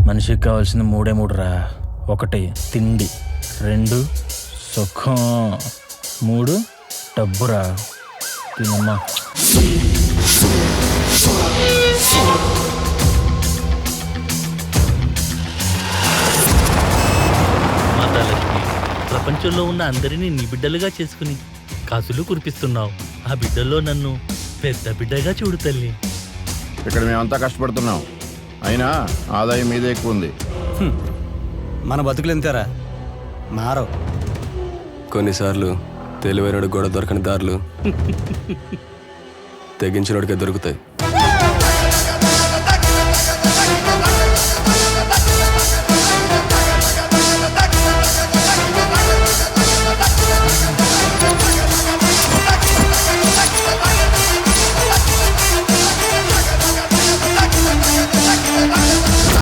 మనిషికి కావాల్సింది మూడే మూడురా. 1 తిండి, 2 సుఖం, 3 డబ్బురా. తినమ్మా. మాతాలక్ష్మి, ప్రపంచంలో ఉన్న అందరినీ నీ బిడ్డలుగా చేసుకుని కాసులు కురిపిస్తున్నావు. ఆ బిడ్డల్లో నన్ను పెద్ద బిడ్డగా చూడు తల్లి. ఇక్కడ మేమంతా కష్టపడుతున్నాం, అయినా ఆదాయం మీదే ఎక్కువ ఉంది. మన బతుకులు ఎంతేరా మారవు. కొన్నిసార్లు తెలివైనడు కూడా దొరకని దారులు తెగించినోడికే దొరుకుతాయి.